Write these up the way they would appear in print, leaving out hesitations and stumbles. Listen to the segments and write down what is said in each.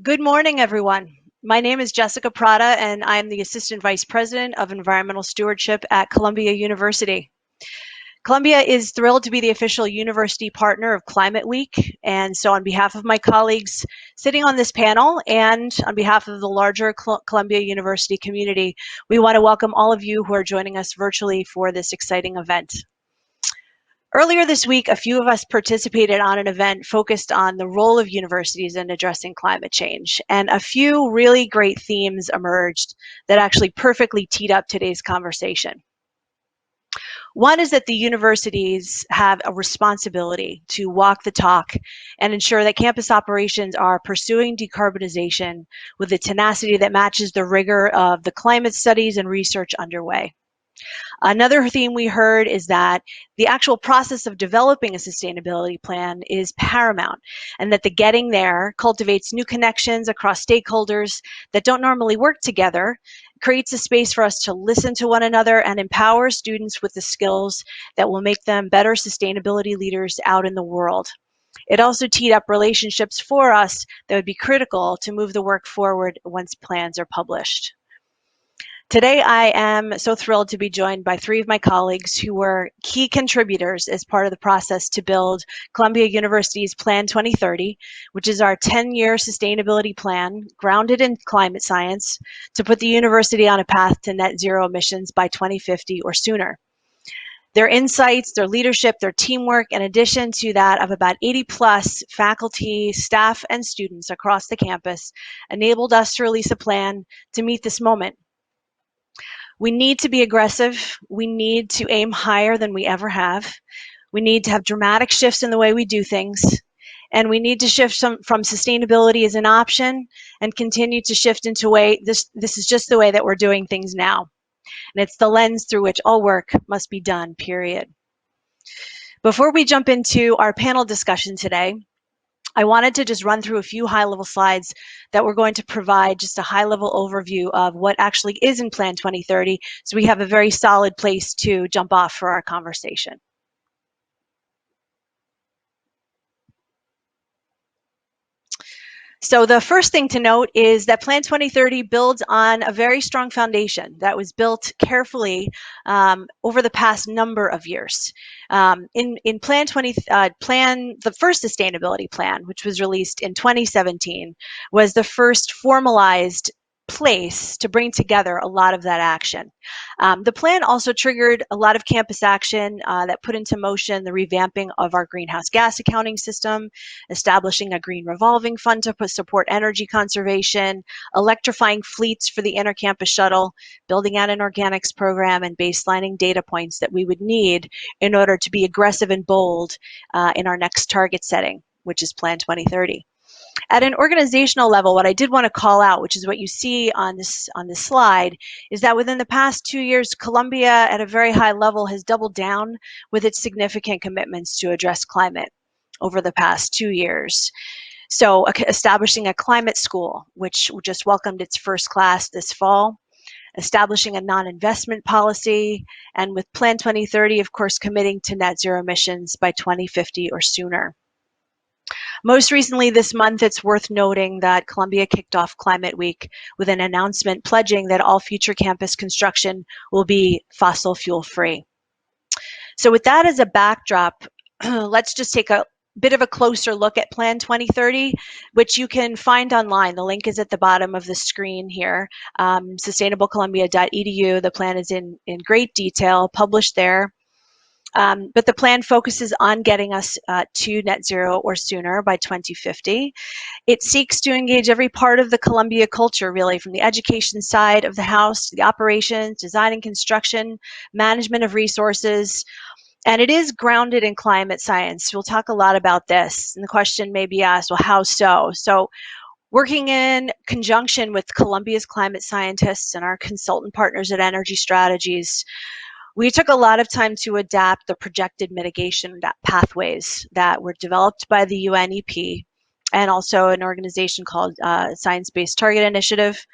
Good morning, everyone. My name is Jessica Prada, and I'm the Assistant Vice President of Environmental Stewardship at Columbia University. Columbia is thrilled to be the official university partner of Climate Week, and so on behalf of my colleagues sitting on this panel and on behalf of the larger Columbia University community, we want to welcome all of you who are joining us virtually for this exciting event. Earlier this week, a few of us participated on an event focused on the role of universities in addressing climate change, and a few really great themes emerged that actually perfectly teed up today's conversation. One is that the universities have a responsibility to walk the talk and ensure that campus operations are pursuing decarbonization with a tenacity that matches the rigor of the climate studies and research underway. Another theme we heard is that the actual process of developing a sustainability plan is paramount, and that the getting there cultivates new connections across stakeholders that don't normally work together, creates a space for us to listen to one another, and empower students with the skills that will make them better sustainability leaders out in the world. It also teed up relationships for us that would be critical to move the work forward once plans are published. Today, I am so thrilled to be joined by three of my colleagues who were key contributors as part of the process to build Columbia University's Plan 2030, which is our 10-year sustainability plan grounded in climate science to put the university on a path to net zero emissions by 2050 or sooner. Their insights, their leadership, their teamwork, in addition to that of about 80 plus faculty, staff, and students across the campus, enabled us to release a plan to meet this moment. We need to be aggressive. We need to aim higher than we ever have. We need to have dramatic shifts in the way we do things. And we need to shift from sustainability as an option and continue to shift into way, this is just the way that we're doing things now. And it's the lens through which all work must be done, period. Before we jump into our panel discussion today, I wanted to just run through a few high-level slides that we're going to provide just a high-level overview of what actually is in Plan 2030, so we have a very solid place to jump off for our conversation. So the first thing to note is that Plan 2030 builds on a very strong foundation that was built carefully over the past number of years. In Plan 20, the first sustainability plan, which was released in 2017, was the first formalized place to bring together a lot of that action. The plan also triggered a lot of campus action that put into motion the revamping of our greenhouse gas accounting system, establishing a green revolving fund to support energy conservation, electrifying fleets for the inter-campus shuttle, building out an organics program, and baselining data points that we would need in order to be aggressive and bold in our next target setting, which is Plan 2030. At an organizational level, what I did want to call out, which is what you see on this slide, is that within the past 2 years, Columbia at a very high level has doubled down with its significant commitments to address climate over the past 2 years. So establishing a climate school, which just welcomed its first class this fall, establishing a non-investment policy, and with Plan 2030, of course, committing to net zero emissions by 2050 or sooner. Most recently this month, it's worth noting that Columbia kicked off Climate Week with an announcement pledging that all future campus construction will be fossil fuel free. So with that as a backdrop, let's just take a bit of a closer look at Plan 2030, which you can find online. The link is at the bottom of the screen here, sustainablecolumbia.edu. The plan is in great detail, published there. But the plan focuses on getting us to net zero or sooner by 2050. It seeks to engage every part of the Columbia culture, really, from the education side of the house to the operations, design and construction, management of resources. And it is grounded in climate science. We'll talk a lot about this. And the question may be asked, well, how so? So working in conjunction with Columbia's climate scientists and our consultant partners at Energy Strategies, we took a lot of time to adapt the projected mitigation pathways that were developed by the UNEP and also an organization called ScienceBased Target Initiative,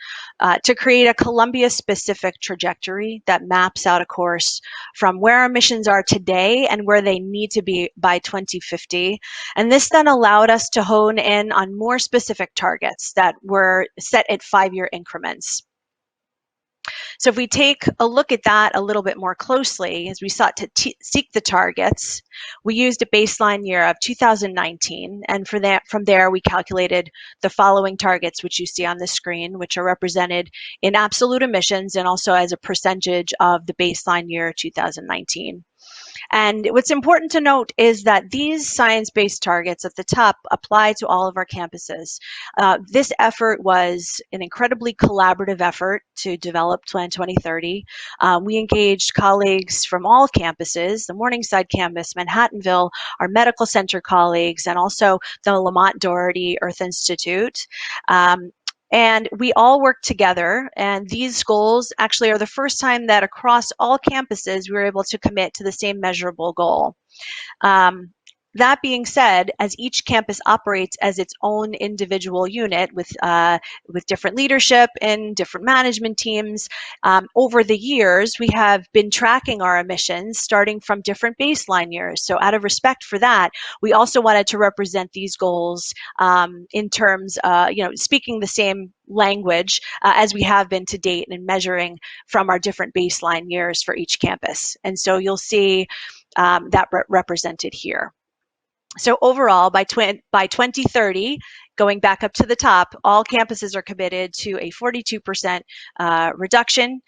to create a Columbia-specific trajectory that maps out a course from where our emissions are today and where they need to be by 2050. And this then allowed us to hone in on more specific targets that were set at 5-year increments. So if we take a look at that a little bit more closely, as we sought to seek the targets, we used a baseline year of 2019, and from there we calculated the following targets, which you see on the screen, which are represented in absolute emissions and also as a percentage of the baseline year 2019. And what's important to note is that these science-based targets at the top apply to all of our campuses. This effort was an incredibly collaborative effort to develop Plan 2030. We engaged colleagues from all campuses, the Morningside campus, Manhattanville, our medical center colleagues, and also the Lamont Doherty Earth Institute. And we all work together, and these goals actually are the first time that across all campuses we were able to commit to the same measurable goal. That being said, as each campus operates as its own individual unit with different leadership and different management teams, over the years we have been tracking our emissions starting from different baseline years. So out of respect for that, we also wanted to represent these goals in terms, speaking the same language as we have been to date and measuring from our different baseline years for each campus. And so you'll see that represented here. So overall, by 2030, going back up to the top, all campuses are committed to a 42% reduction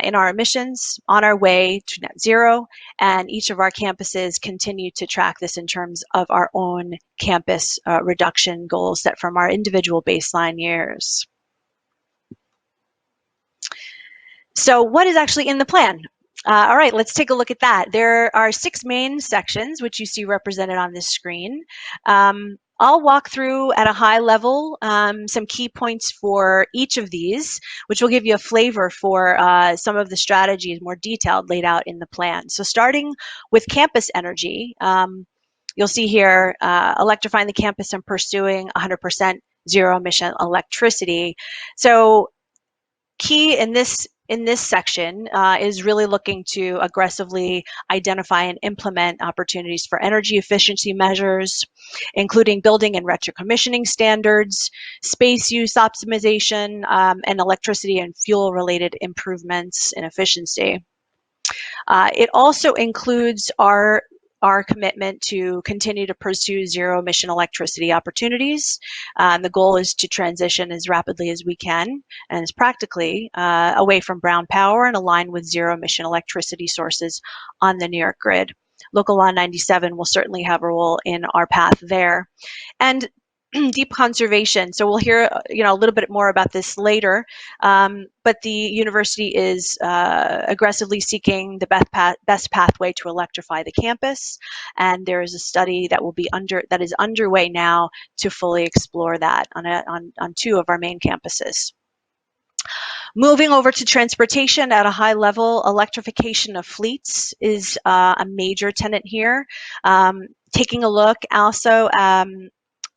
in our emissions on our way to net zero, and each of our campuses continue to track this in terms of our own campus reduction goals set from our individual baseline years. So what is actually in the plan? All right, let's take a look at that. There are 6 main sections, which you see represented on this screen. I'll walk through at a high level some key points for each of these, which will give you a flavor for some of the strategies more detailed laid out in the plan. So starting with campus energy, you'll see here electrifying the campus and pursuing 100% zero emission electricity. So key in this section is really looking to aggressively identify and implement opportunities for energy efficiency measures, including building and retrocommissioning standards, space use optimization, and electricity and fuel-related improvements in efficiency. It also includes our commitment to continue to pursue zero emission electricity opportunities. The goal is to transition as rapidly as we can and as practically away from brown power and align with zero emission electricity sources on the New York grid. Local Law 97 will certainly have a role in our path there. And deep conservation. So we'll hear, a little bit more about this later. But the university is aggressively seeking the best pathway to electrify the campus, and there is a study that is underway now to fully explore that on 2 of our main campuses. Moving over to transportation at a high level, electrification of fleets is a major tenet here. Taking a look also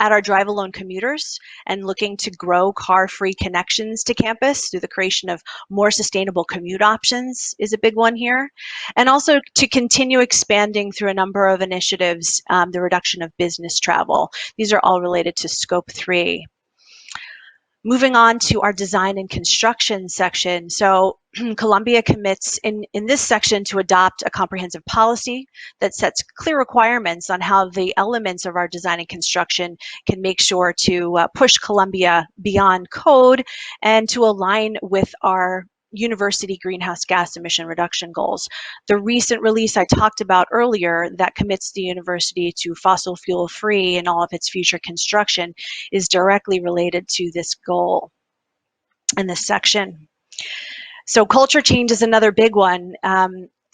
at our drive-alone commuters and looking to grow car-free connections to campus through the creation of more sustainable commute options is a big one here. And also to continue expanding through a number of initiatives, the reduction of business travel. These are all related to Scope 3. Moving on to our design and construction section. So Columbia commits in this section to adopt a comprehensive policy that sets clear requirements on how the elements of our design and construction can make sure to push Columbia beyond code and to align with our university greenhouse gas emission reduction goals. The recent release I talked about earlier that commits the university to fossil fuel free in all of its future construction is directly related to this goal in this section. So culture change is another big one.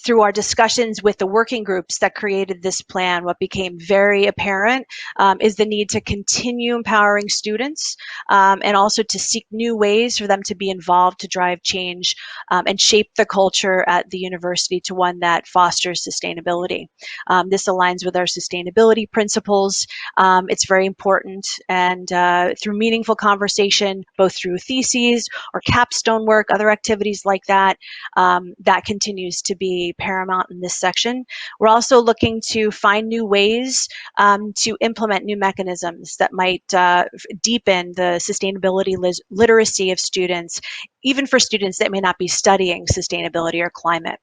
through our discussions with the working groups that created this plan, what became very apparent is the need to continue empowering students and also to seek new ways for them to be involved to drive change and shape the culture at the university to one that fosters sustainability. This aligns with our sustainability principles. It's very important, and through meaningful conversation, both through theses or capstone work, other activities like that, that continues to be paramount in this section. We're also looking to find new ways to implement new mechanisms that might deepen the sustainability literacy of students, even for students that may not be studying sustainability or climate.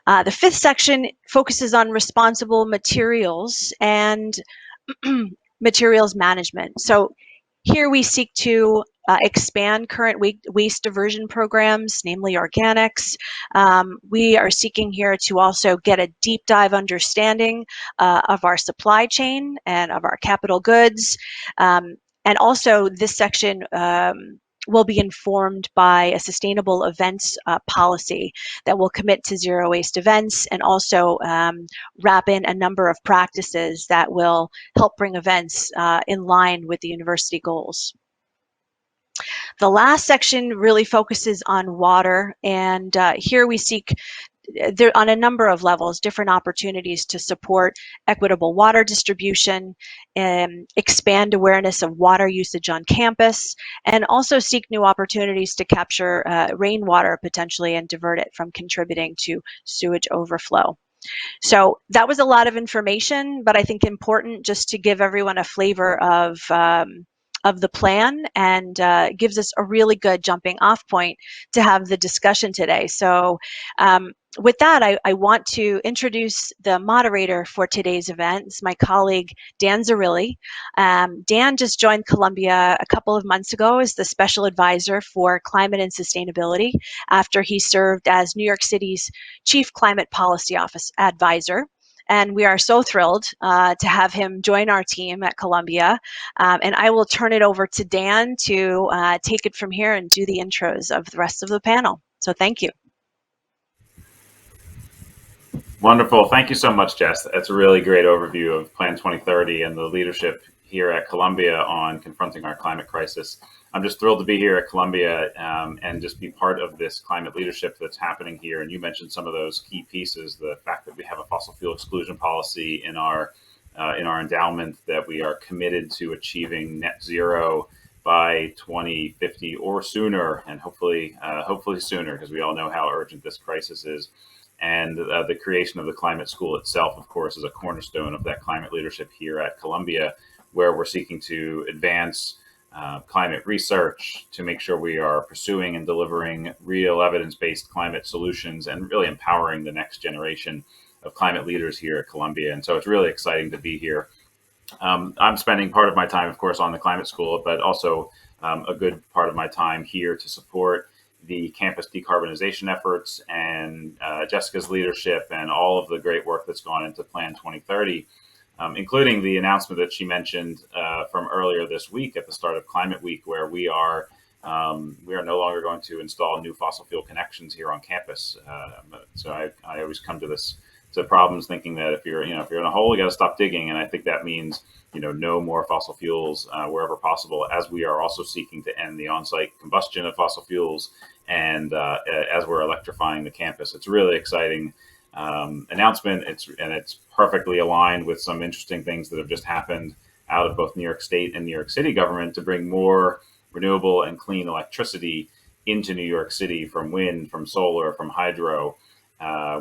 The fifth section focuses on responsible materials and materials management. So here we seek to expand current waste diversion programs, namely organics. We are seeking here to also get a deep dive understanding of our supply chain and of our capital goods. And also this section will be informed by a sustainable events policy that will commit to zero waste events and also wrap in a number of practices that will help bring events in line with the university goals. The last section really focuses on water, and here we seek there on a number of levels, different opportunities to support equitable water distribution, expand awareness of water usage on campus, and also seek new opportunities to capture rainwater potentially and divert it from contributing to sewage overflow. So that was a lot of information, but I think important just to give everyone a flavor of the plan, and gives us a really good jumping off point to have the discussion today. So with that, I want to introduce the moderator for today's event. It's my colleague, Dan Zarilli. Dan just joined Columbia a couple of months ago as the Special Advisor for Climate and Sustainability after he served as New York City's Chief Climate Policy Office Advisor. And we are so thrilled to have him join our team at Columbia. And I will turn it over to Dan to take it from here and do the intros of the rest of the panel. So thank you. Wonderful. Thank you so much, Jess. That's a really great overview of Plan 2030 and the leadership here at Columbia on confronting our climate crisis. I'm just thrilled to be here at Columbia and just be part of this climate leadership that's happening here. And you mentioned some of those key pieces, the fact that we have a fossil fuel exclusion policy in our endowment, that we are committed to achieving net zero by 2050 or sooner, and hopefully sooner, because we all know how urgent this crisis is. And the creation of the climate school itself, of course, is a cornerstone of that climate leadership here at Columbia, where we're seeking to advance climate research to make sure we are pursuing and delivering real evidence-based climate solutions and really empowering the next generation of climate leaders here at Columbia. And so it's really exciting to be here. I'm spending part of my time, of course, on the climate school, but also a good part of my time here to support the campus decarbonization efforts and Jessica's leadership and all of the great work that's gone into Plan 2030, including the announcement that she mentioned from earlier this week at the start of Climate Week, where we are no longer going to install new fossil fuel connections here on campus. So I always come to problems thinking that if you're in a hole, you got to stop digging, and I think that means no more fossil fuels wherever possible, as we are also seeking to end the on-site combustion of fossil fuels, and as we're electrifying the campus. It's a really exciting announcement. It's perfectly aligned with some interesting things that have just happened out of both New York State and New York City government to bring more renewable and clean electricity into New York City from wind, from solar, from hydro,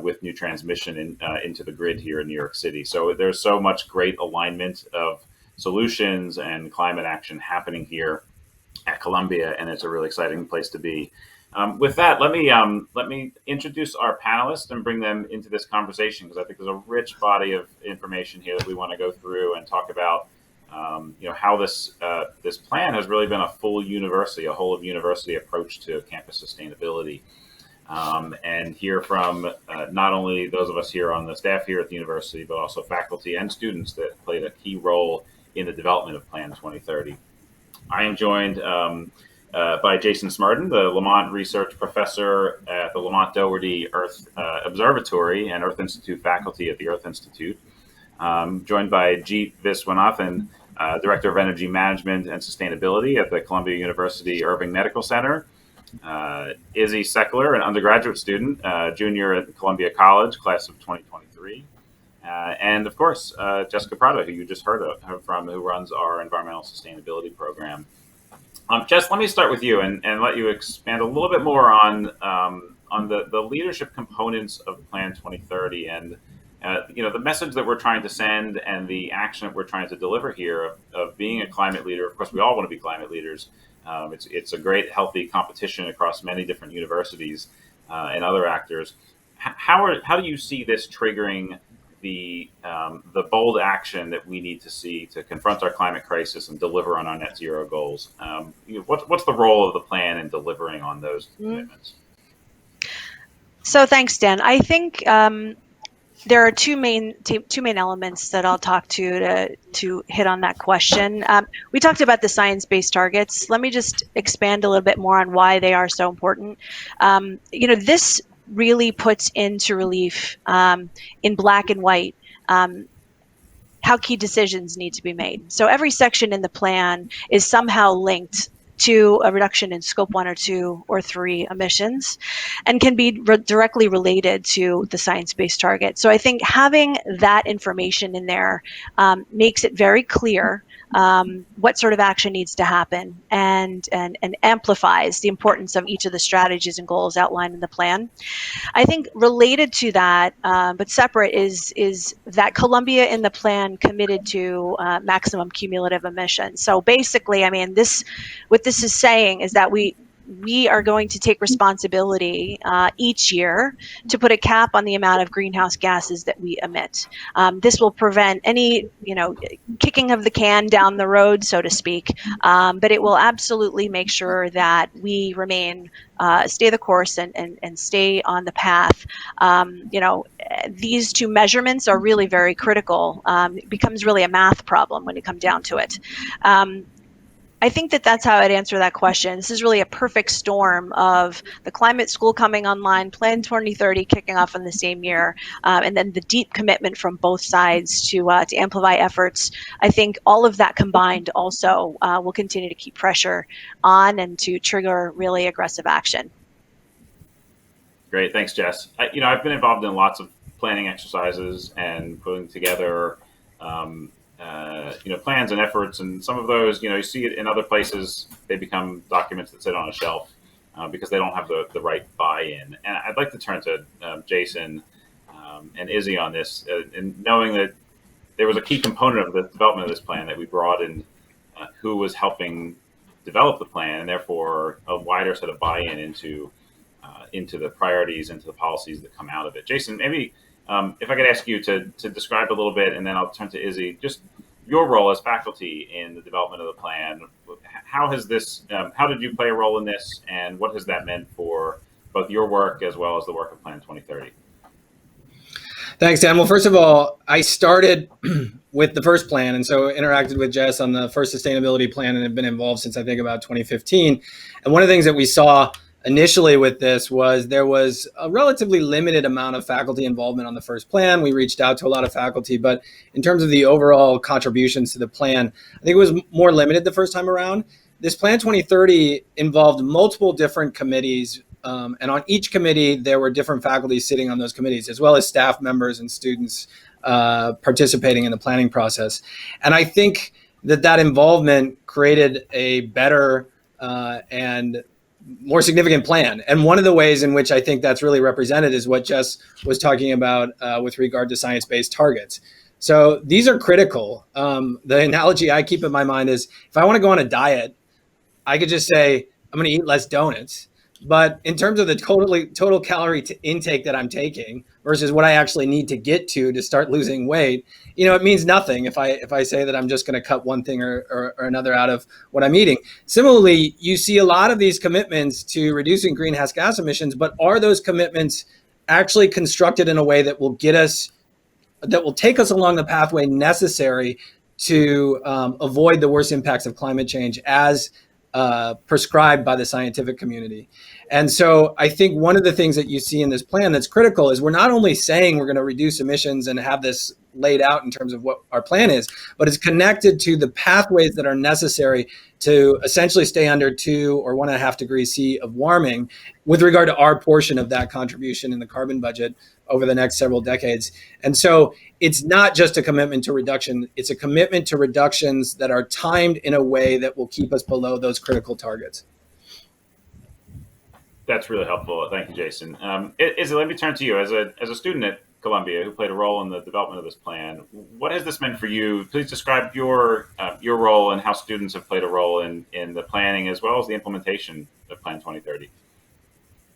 with new transmission into the grid here in New York City. So there's so much great alignment of solutions and climate action happening here at Columbia, and it's a really exciting place to be. With that, let me introduce our panelists and bring them into this conversation, because I think there's a rich body of information here that we want to go through and talk about. How this plan has really been a whole of university approach to campus sustainability. And hear from not only those of us here on the staff here at the university, but also faculty and students that played a key role in the development of Plan 2030. I am joined by Jason Smardon, the Lamont Research Professor at the Lamont Doherty Earth Observatory and Earth Institute faculty at the Earth Institute. Joined by Jeet Viswanathan, Director of Energy Management and Sustainability at the Columbia University Irving Medical Center. Izzy Seckler, an undergraduate student, junior at Columbia College, class of 2023. And of course, Jessica Prado, who you just heard from, who runs our environmental sustainability program. Jess, let me start with you and let you expand a little bit more on the leadership components of Plan 2030 and the message that we're trying to send and the action that we're trying to deliver here of being a climate leader. Of course, we all want to be climate leaders. It's a great, healthy competition across many different universities and other actors. How do you see this triggering the bold action that we need to see to confront our climate crisis and deliver on our net zero goals? What's the role of the plan in delivering on those commitments? So thanks, Dan. I think there are two main elements that I'll talk to hit on that question. We talked about the science-based targets. Let me just expand a little bit more on why they are so important. This really puts into relief in black and white how key decisions need to be made. So every section in the plan is somehow linked to a reduction in scope 1 or 2 or 3 emissions and can be directly related to the science-based target. So I think having that information in there makes it very clear what sort of action needs to happen and amplifies the importance of each of the strategies and goals outlined in the plan. I think related to that, but separate, is that Columbia in the plan committed to maximum cumulative emissions. So basically, I mean, what this is saying is that we are going to take responsibility each year to put a cap on the amount of greenhouse gases that we emit. This will prevent any, kicking of the can down the road, so to speak, but it will absolutely make sure that we remain, stay the course and stay on the path. These two measurements are really very critical. It becomes really a math problem when you come down to it. I think that's how I'd answer that question. This is really a perfect storm of the climate school coming online, Plan 2030 kicking off in the same year, and then the deep commitment from both sides to amplify efforts. I think all of that combined also will continue to keep pressure on and to trigger really aggressive action. Great, thanks, Jess. I've been involved in lots of planning exercises and putting together plans and efforts, and some of those, you see it in other places, they become documents that sit on a shelf because they don't have the right buy-in. And I'd like to turn to Jason and Izzy on this, and knowing that there was a key component of the development of this plan that we brought in who was helping develop the plan, and therefore a wider set of buy-in into the priorities, into the policies that come out of it. Jason, maybe if I could ask you to describe a little bit, and then I'll turn to Izzy, just your role as faculty in the development of the plan. How did you play a role in this, and what has that meant for both your work as well as the work of Plan 2030? Thanks, Dan. Well, first of all, I started with the first plan, and so interacted with Jess on the first sustainability plan and have been involved since I think about 2015. And one of the things that we saw initially with this was there was a relatively limited amount of faculty involvement on the first plan. We reached out to a lot of faculty, but in terms of the overall contributions to the plan, I think it was more limited the first time around. This Plan 2030 involved multiple different committees, and on each committee, there were different faculty sitting on those committees, as well as staff members and students participating in the planning process. And I think that involvement created a better and more significant plan. And one of the ways in which I think that's really represented is what Jess was talking about with regard to science-based targets. So these are critical. The analogy I keep in my mind is if I want to go on a diet, I could just say, I'm going to eat less donuts. But in terms of the total calorie intake that I'm taking versus what I actually need to get to start losing weight, it means nothing if I say that I'm just going to cut one thing or another out of what I'm eating. Similarly, you see a lot of these commitments to reducing greenhouse gas emissions, but are those commitments actually constructed in a way that will take us along the pathway necessary to avoid the worst impacts of climate change as prescribed by the scientific community. And so I think one of the things that you see in this plan that's critical is we're not only saying we're going to reduce emissions and have this laid out in terms of what our plan is, but it's connected to the pathways that are necessary to essentially stay under 2 or 1.5 degrees C of warming with regard to our portion of that contribution in the carbon budget over the next several decades. And so it's not just a commitment to reduction, it's a commitment to reductions that are timed in a way that will keep us below those critical targets. That's really helpful. Thank you, Jason. Izzy, let me turn to you. As a student at Columbia who played a role in the development of this plan, what has this meant for you? Please describe your role and how students have played a role in the planning as well as the implementation of Plan 2030.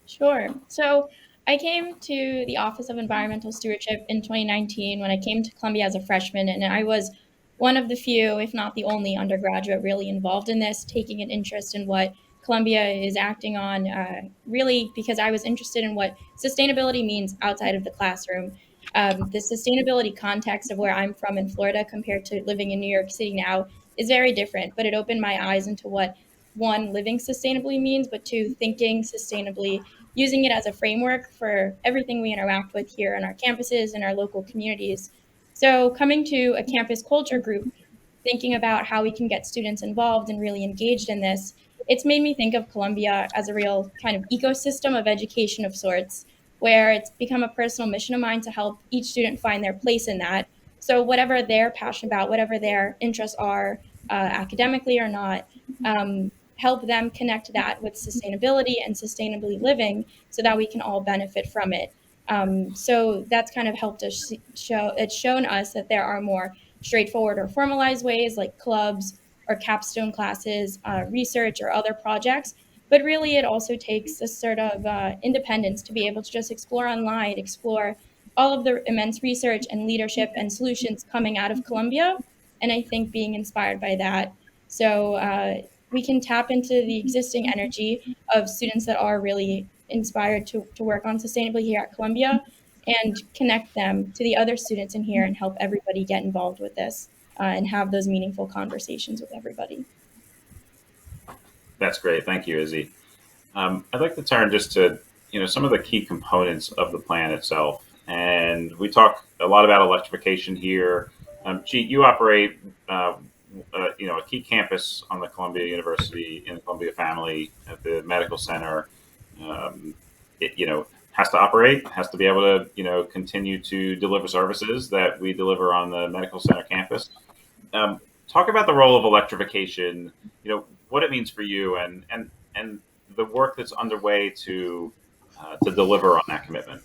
Sure. So I came to the Office of Environmental Stewardship in 2019 when I came to Columbia as a freshman, and I was one of the few, if not the only undergraduate really involved in this, taking an interest in what Columbia is acting on, really because I was interested in what sustainability means outside of the classroom. The sustainability context of where I'm from in Florida compared to living in New York City now is very different, but it opened my eyes into what, one, living sustainably means, but two, thinking sustainably, using it as a framework for everything we interact with here on our campuses and our local communities. So coming to a campus culture group, thinking about how we can get students involved and really engaged in this, it's made me think of Columbia as a real kind of ecosystem of education of sorts, where it's become a personal mission of mine to help each student find their place in that. So whatever they're passionate about, whatever their interests are, academically or not, help them connect that with sustainability and sustainably living so that we can all benefit from it. So that's kind of helped us it's shown us that there are more straightforward or formalized ways like clubs or capstone classes, research or other projects. But really, it also takes a sort of independence to be able to just explore online, explore all of the immense research and leadership and solutions coming out of Columbia. And I think being inspired by that. So we can tap into the existing energy of students that are really inspired to work on sustainably here at Columbia and connect them to the other students in here and help everybody get involved with this and have those meaningful conversations with everybody. That's great. Thank you, Izzy. I'd like to turn just to some of the key components of the plan itself. And we talk a lot about electrification here. Jeet, you operate a key campus on the Columbia University in the Columbia family at the medical center. It has to operate, has to be able to continue to deliver services that we deliver on the medical center campus. Talk about the role of electrification, what it means for you and the work that's underway to deliver on that commitment.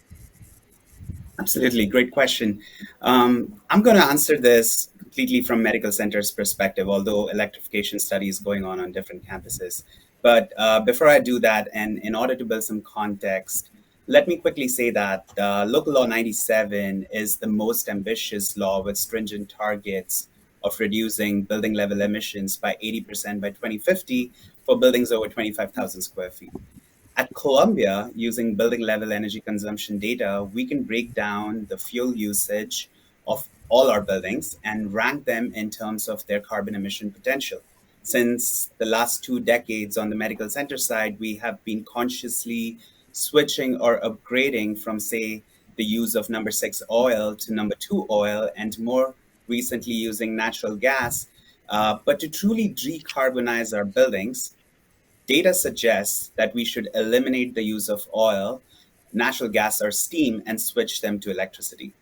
Absolutely. Great question. I'm going to answer this completely from medical centers perspective, although electrification study is going on different campuses. But before I do that, and in order to build some context, let me quickly say that Local Law 97 is the most ambitious law with stringent targets of reducing building level emissions by 80% by 2050 for buildings over 25,000 square feet. At Columbia, using building level energy consumption data, we can break down the fuel usage of all our buildings and rank them in terms of their carbon emission potential. Since the last 2 decades on the medical center side, we have been consciously switching or upgrading from, say, the use of number 6 oil to number 2 oil, and more recently using natural gas. But to truly decarbonize our buildings, data suggests that we should eliminate the use of oil, natural gas, or steam and switch them to electricity.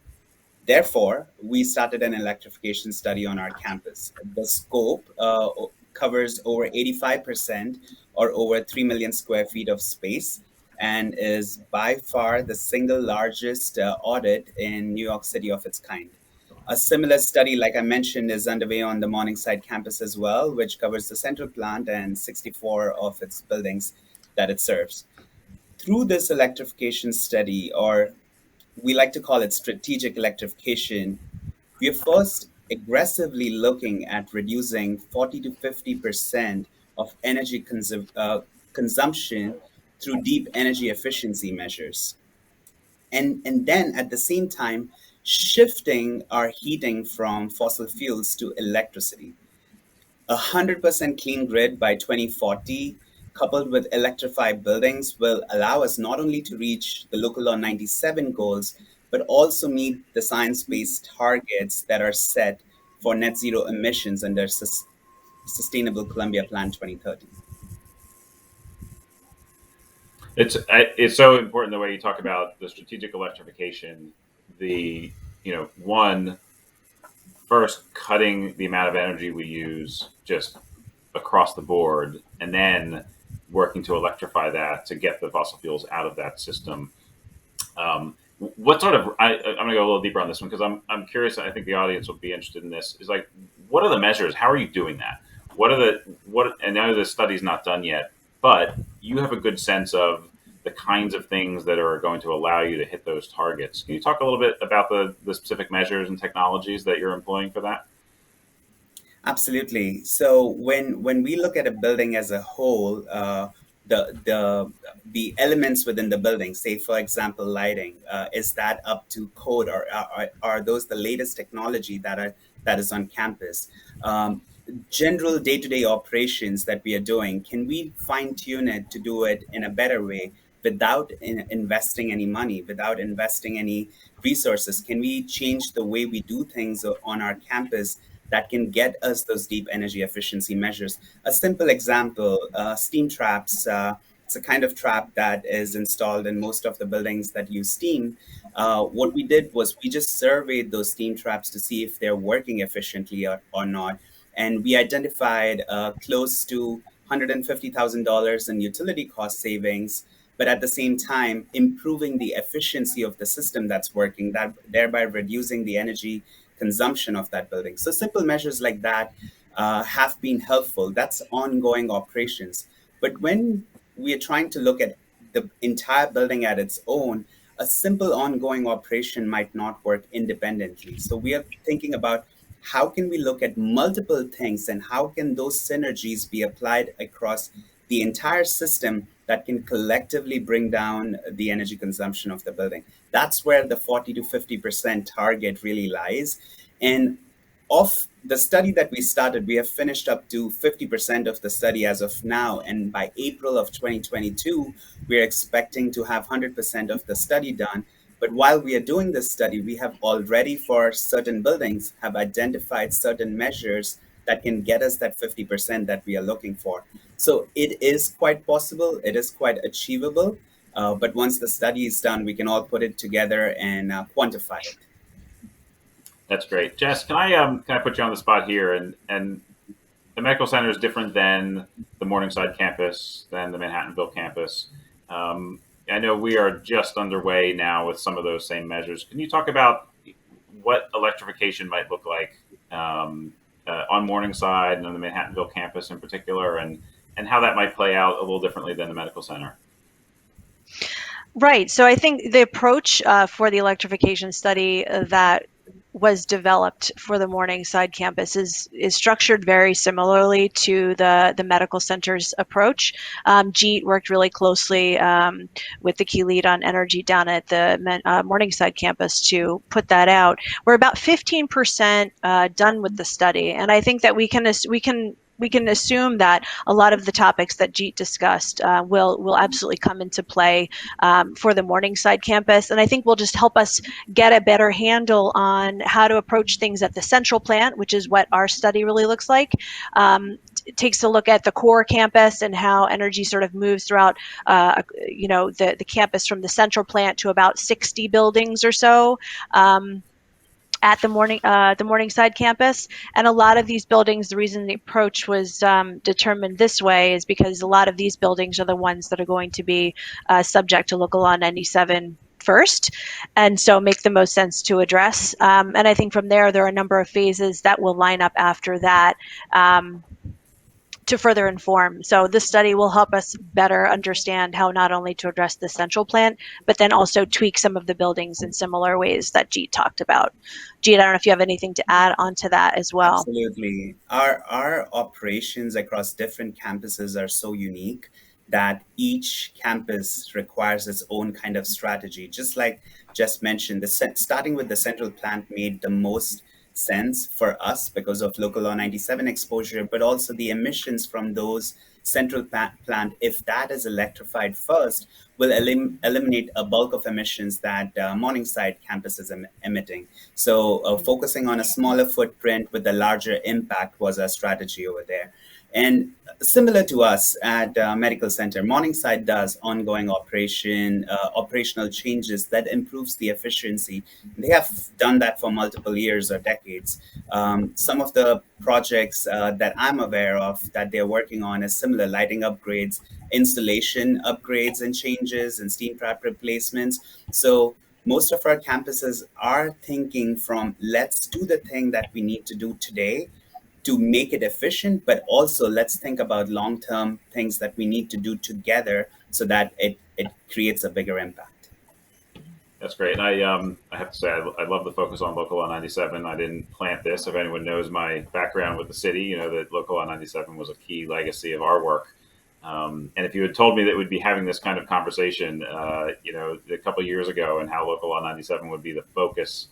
Therefore, we started an electrification study on our campus. The scope covers over 85% or over 3 million square feet of space and is by far the single largest audit in New York City of its kind. A similar study, like I mentioned, is underway on the Morningside campus as well, which covers the central plant and 64 of its buildings that it serves. Through this electrification study, or we like to call it strategic electrification, we are first aggressively looking at reducing 40 to 50% of energy consumption through deep energy efficiency measures. And then at the same time, shifting our heating from fossil fuels to electricity. 100% clean grid by 2040, coupled with electrified buildings, will allow us not only to reach the Local Law 97 goals, but also meet the science-based targets that are set for net zero emissions under Sustainable Columbia Plan 2030. It's so important the way you talk about the strategic electrification. The one, first cutting the amount of energy we use just across the board, and then working to electrify that to get the fossil fuels out of that system. What sort of I'm going to go a little deeper on this one because I'm curious. I think the audience will be interested in this. Is like, what are the measures? How are you doing that? What are the what? And I know the study's not done yet, but you have a good sense of the kinds of things that are going to allow you to hit those targets. Can you talk a little bit about the specific measures and technologies that you're employing for that? Absolutely. So when we look at a building as a whole, the elements within the building, say for example lighting, is that up to code, or are those the latest technology that is on campus? General day-to-day operations that we are doing, can we fine tune it to do it in a better way without investing any money, without investing any resources? Can we change the way we do things on our campus that can get us those deep energy efficiency measures? A simple example, steam traps. It's a kind of trap that is installed in most of the buildings that use steam. What we did was we just surveyed those steam traps to see if they're working efficiently or not. And we identified close to $150,000 in utility cost savings, but at the same time, improving the efficiency of the system that's working, that thereby reducing the energy consumption of that building. So simple measures like that have been helpful. That's ongoing operations. But when we are trying to look at the entire building at its own, a simple ongoing operation might not work independently. So we are thinking about how can we look at multiple things and how can those synergies be applied across the entire system that can collectively bring down the energy consumption of the building. That's where the 40 to 50% target really lies. And of the study that we started, we have finished up to 50% of the study as of now. And by April of 2022, we're expecting to have 100% of the study done. But while we are doing this study, we have already, for certain buildings, have identified certain measures that can get us that 50% that we are looking for. So it is quite possible, it is quite achievable. But once the study is done, we can all put it together and quantify it. That's great, Jess. Can I put you on the spot here? And the medical center is different than the Morningside campus, than the Manhattanville campus. I know we are just underway now with some of those same measures. Can you talk about what electrification might look like on Morningside and on the Manhattanville campus in particular, and how that might play out a little differently than the medical center? Right. So I think the approach for the electrification study that was developed for the Morningside campus is structured very similarly to the medical center's approach. Jeet worked really closely with the key lead on energy down at the Morningside campus to put that out. We're about 15% done with the study, and I think that we can assume that a lot of the topics that Jeet discussed will absolutely come into play for the Morningside campus. And I think will just help us get a better handle on how to approach things at the central plant, which is what our study really looks like. It takes a look at the core campus and how energy sort of moves throughout, the campus from the central plant to about 60 buildings or so. At the Morningside campus. And a lot of these buildings, the reason the approach was determined this way is because a lot of these buildings are the ones that are going to be subject to Local Law 97 first, and so make the most sense to address. And I think from there are a number of phases that will line up after that to further inform. So this study will help us better understand how not only to address the central plant, but then also tweak some of the buildings in similar ways that Jeet talked about. Jeet, I don't know if you have anything to add onto that as well. Absolutely. Our operations across different campuses are so unique that each campus requires its own kind of strategy. Just like Jess mentioned, starting with the central plant made the most sense for us because of local law 97 exposure, but also the emissions from those central plant, if that is electrified first, will eliminate a bulk of emissions that Morningside campus is emitting. So focusing on a smaller footprint with a larger impact was our strategy over there. And similar to us at Medical Center, Morningside does ongoing operational changes that improves the efficiency. They have done that for multiple years or decades. Some of the projects that I'm aware of that they're working on is similar lighting upgrades, installation upgrades and changes, and steam trap replacements. So most of our campuses are thinking from let's do the thing that we need to do today to make it efficient, but also let's think about long-term things that we need to do together so that it creates a bigger impact. That's great. And I have to say, I love the focus on Local Law 97. I didn't plant this. If anyone knows my background with the city, you know that Local Law 97 was a key legacy of our work. And if you had told me that we'd be having this kind of conversation, a couple of years ago, and how Local Law 97 would be the focus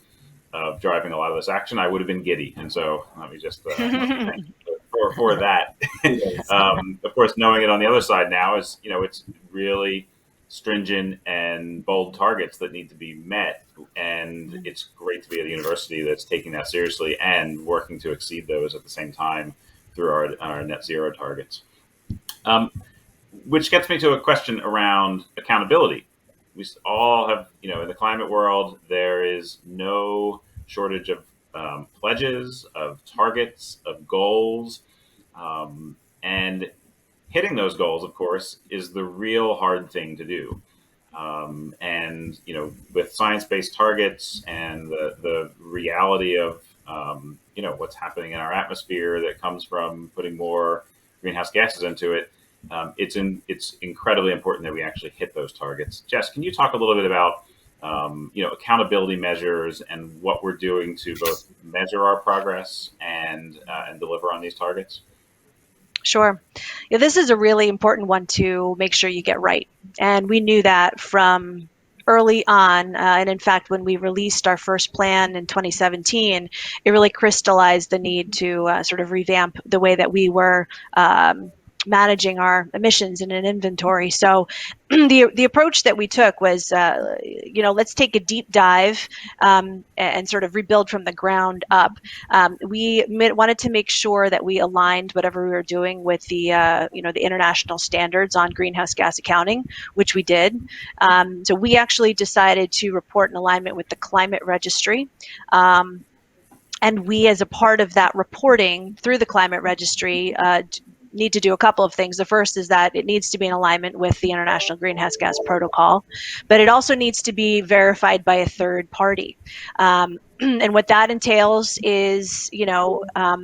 of driving a lot of this action, I would have been giddy. And so let me just thank you for that. Of course, knowing it on the other side now is, it's really stringent and bold targets that need to be met. And it's great to be at a university that's taking that seriously and working to exceed those at the same time through our net zero targets. Which gets me to a question around accountability. We all have, in the climate world, there is no shortage of pledges, of targets, of goals. And hitting those goals, of course, is the real hard thing to do. And, with science-based targets and the reality of, what's happening in our atmosphere that comes from putting more greenhouse gases into it, it's incredibly important that we actually hit those targets. Jess, can you talk a little bit about accountability measures and what we're doing to both measure our progress and deliver on these targets? Sure. Yeah, this is a really important one to make sure you get right. And we knew that from early on. And in fact, when we released our first plan in 2017, it really crystallized the need to sort of revamp the way that we were managing our emissions in an inventory. So the approach that we took was, let's take a deep dive and sort of rebuild from the ground up. We wanted to make sure that we aligned whatever we were doing with the international standards on greenhouse gas accounting, which we did. So we actually decided to report in alignment with the climate registry. And we, as a part of that reporting through the climate registry, need to do a couple of things. The first is that it needs to be in alignment with the International Greenhouse Gas Protocol, but it also needs to be verified by a third party. And what that entails is,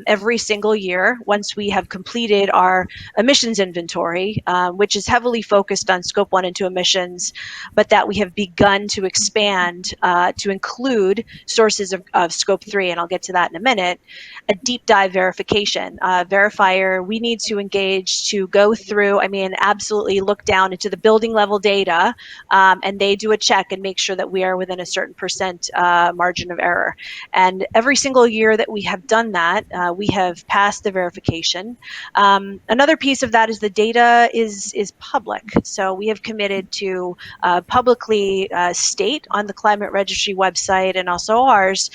every single year, once we have completed our emissions inventory, which is heavily focused on Scope 1 and 2 emissions, but that we have begun to expand to include sources of Scope 3, and I'll get to that in a minute, a deep dive verification. Verifier, we need to engage to go through, absolutely look down into the building level data, and they do a check and make sure that we are within a certain percent margin of error. And every single year that we have done that, we have passed the verification. Another piece of that is the data is public. So we have committed to publicly state on the Climate Registry website and also ours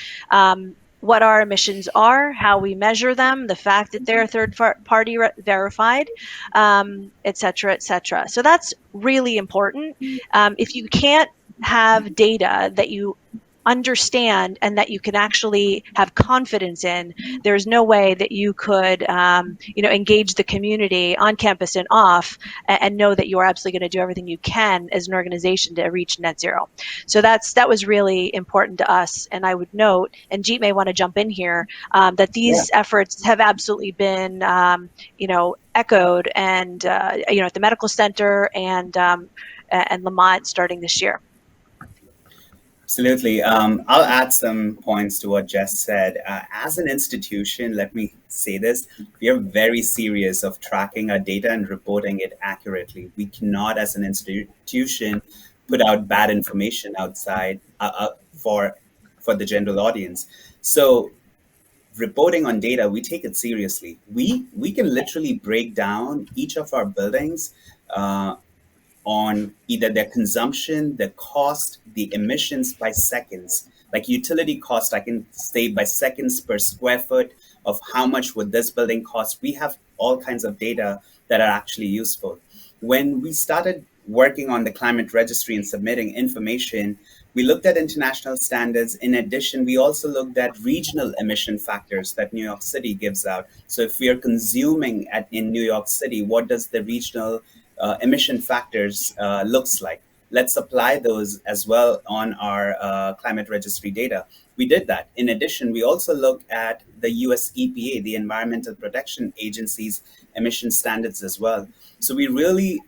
what our emissions are, how we measure them, the fact that they're third-party verified, et cetera, et cetera. So that's really important. If you can't have data that you understand and that you can actually have confidence in, there's no way that you could engage the community on campus and off and know that you are absolutely going to do everything you can as an organization to reach net zero. So that was really important to us. And I would note, and Jeet may want to jump in here, that these efforts have absolutely been echoed and at the medical center and Lamont starting this year. Absolutely. I'll add some points to what Jess said. As an institution, let me say this, we are very serious of tracking our data and reporting it accurately. We cannot, as an institution, put out bad information outside for the general audience. So reporting on data, we take it seriously. We can literally break down each of our buildings on either their consumption, the cost, the emissions by seconds. Like utility cost, I can say by seconds per square foot of how much would this building cost. We have all kinds of data that are actually useful. When we started working on the climate registry and submitting information, we looked at international standards. In addition, we also looked at regional emission factors that New York City gives out. So if we are consuming in New York City, what does the regional emission factors looks like? Let's apply those as well on our climate registry data. We did that. In addition, we also look at the US EPA, the Environmental Protection Agency's emission standards as well. So we really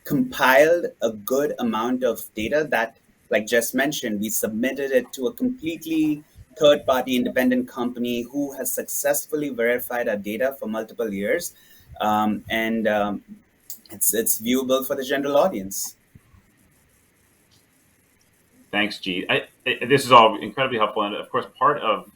compiled a good amount of data that, like Jess mentioned, we submitted it to a completely third-party independent company who has successfully verified our data for multiple years. It's viewable for the general audience. Thanks, Jeet. This is all incredibly helpful, and of course, part of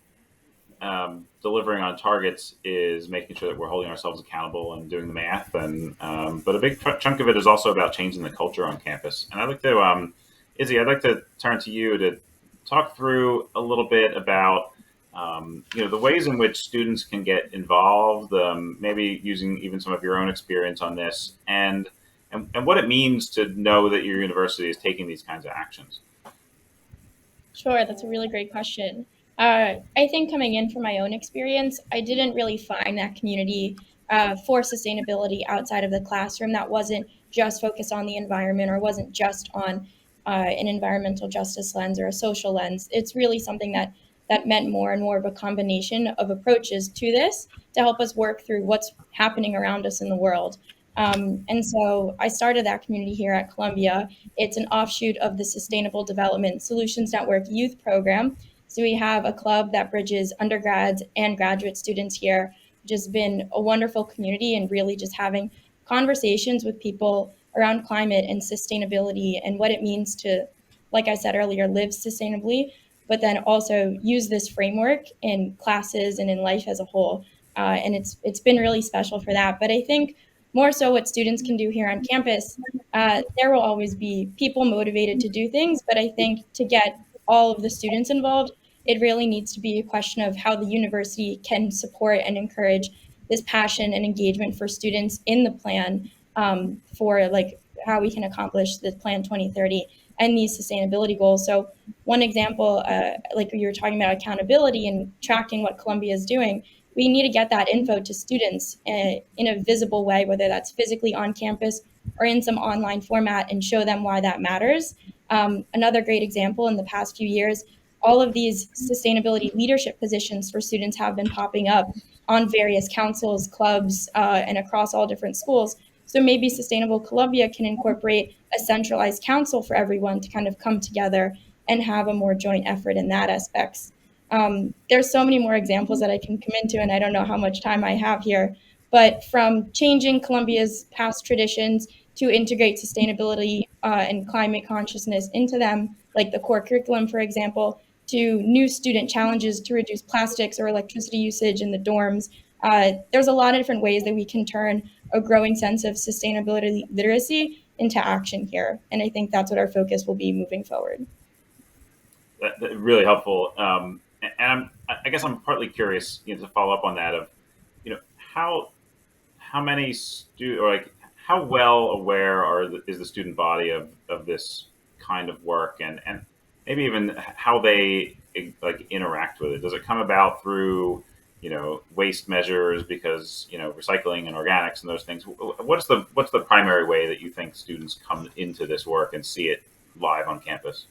delivering on targets is making sure that we're holding ourselves accountable and doing the math. And but a big chunk of it is also about changing the culture on campus. And I'd like to, Izzy, I'd like to turn to you to talk through a little bit about the ways in which students can get involved, maybe using even some of your own experience on this, and what it means to know that your university is taking these kinds of actions. Sure, that's a really great question. I think coming in from my own experience, I didn't really find that community for sustainability outside of the classroom that wasn't just focused on the environment or wasn't just on an environmental justice lens or a social lens. It's really something that meant more and more of a combination of approaches to this to help us work through what's happening around us in the world. And so I started that community here at Columbia. It's an offshoot of the Sustainable Development Solutions Network youth program. So we have a club that bridges undergrads and graduate students here, which has been a wonderful community, and really just having conversations with people around climate and sustainability and what it means to, like I said earlier, live sustainably, but then also use this framework in classes and in life as a whole. And it's been really special for that. But I think more so what students can do here on campus, there will always be people motivated to do things, but I think to get all of the students involved, it really needs to be a question of how the university can support and encourage this passion and engagement for students in the plan for like how we can accomplish the Plan 2030 and these sustainability goals. So one example, like you were talking about accountability and tracking what Columbia is doing, we need to get that info to students in a visible way, whether that's physically on campus or in some online format, and show them why that matters. Another great example, in the past few years, all of these sustainability leadership positions for students have been popping up on various councils, clubs, and across all different schools. So maybe Sustainable Columbia can incorporate a centralized council for everyone to kind of come together and have a more joint effort in that aspects. There's so many more examples that I can come into, and I don't know how much time I have here, but from changing Columbia's past traditions to integrate sustainability and climate consciousness into them, like the core curriculum, for example, to new student challenges to reduce plastics or electricity usage in the dorms. There's a lot of different ways that we can turn a growing sense of sustainability literacy into action here. And I think that's what our focus will be moving forward. That's really helpful. And I guess I'm partly curious, to follow up on that of, how many or like how well aware is the student body of this kind of work, and maybe even how they like interact with it. Does it come about through waste measures, because recycling and organics and those things? What's the primary way that you think students come into this work and see it live on campus?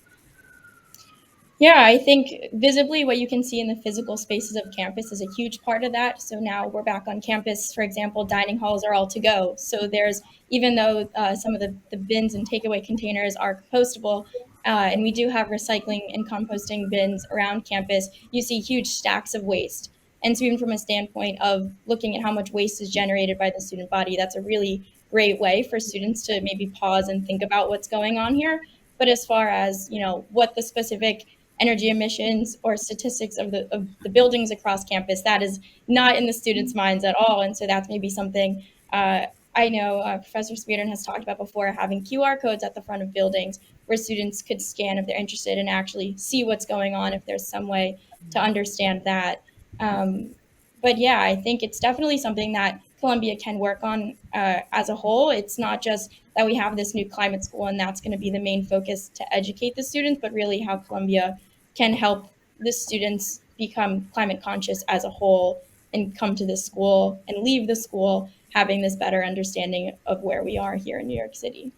Yeah, I think visibly what you can see in the physical spaces of campus is a huge part of that. So now we're back on campus, for example, dining halls are all to go. So there's, even though some of the bins and takeaway containers are compostable, and we do have recycling and composting bins around campus, you see huge stacks of waste. And so even from a standpoint of looking at how much waste is generated by the student body, that's a really great way for students to maybe pause and think about what's going on here. But as far as, what the specific energy emissions or statistics of the buildings across campus. That is not in the students' minds at all. And so that's maybe something I know Professor Spearden has talked about before, having QR codes at the front of buildings where students could scan if they're interested and actually see what's going on if there's some way to understand that. But yeah, I think it's definitely something that Columbia can work on as a whole. It's not just that we have this new climate school and that's going to be the main focus to educate the students, but really how Columbia can help the students become climate conscious as a whole and come to this school and leave the school having this better understanding of where we are here in New York City.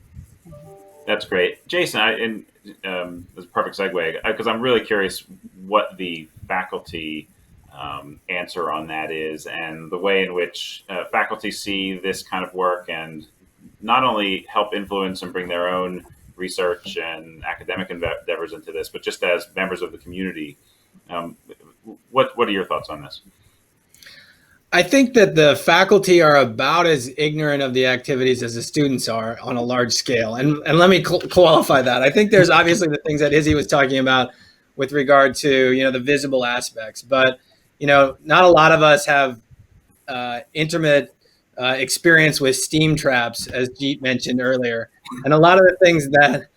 That's great. Jason, that's a perfect segue, because I'm really curious what the faculty answer on that is, and the way in which faculty see this kind of work and not only help influence and bring their own research and academic endeavors into this, but just as members of the community. What are your thoughts on this? I think that the faculty are about as ignorant of the activities as the students are on a large scale. And let me qualify that. I think there's obviously the things that Izzy was talking about with regard to, the visible aspects. But, not a lot of us have intimate experience with steam traps, as Jeet mentioned earlier. And a lot of the things that,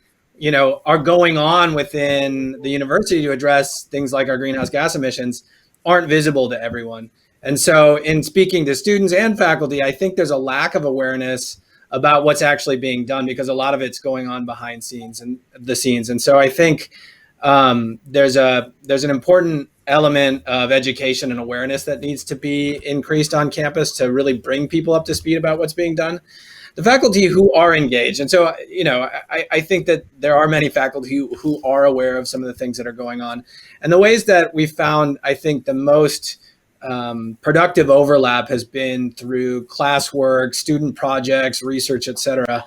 are going on within the university to address things like our greenhouse gas emissions aren't visible to everyone. And so in speaking to students and faculty, I think there's a lack of awareness about what's actually being done because a lot of it's going on behind the scenes. And so I think there's an important element of education and awareness that needs to be increased on campus to really bring people up to speed about what's being done. The faculty who are engaged. And so, I think that there are many faculty who are aware of some of the things that are going on. And the ways that we found, I think, the most productive overlap has been through classwork, student projects, research, et cetera.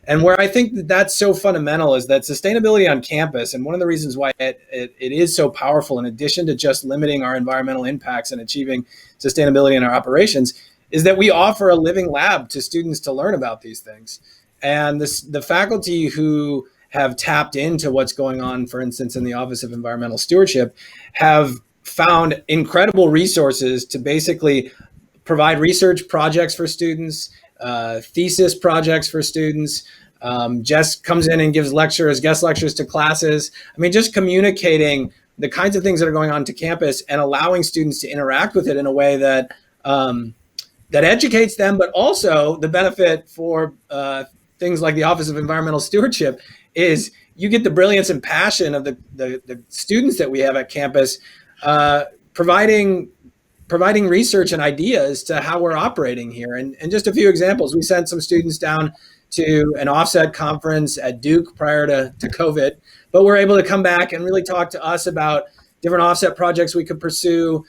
And where I think that that's so fundamental is that sustainability on campus, and one of the reasons why it is so powerful, in addition to just limiting our environmental impacts and achieving sustainability in our operations, is that we offer a living lab to students to learn about these things. And the faculty who have tapped into what's going on, for instance, in the Office of Environmental Stewardship, have found incredible resources to basically provide research projects for students, thesis projects for students. Jess comes in and gives guest lectures to classes. I mean, just communicating the kinds of things that are going on to campus and allowing students to interact with it in a way that that educates them, but also the benefit for things like the Office of Environmental Stewardship is you get the brilliance and passion of the students that we have at campus, providing research and ideas to how we're operating here. And just a few examples, we sent some students down to an offset conference at Duke prior to COVID, but we're able to come back and really talk to us about different offset projects we could pursue,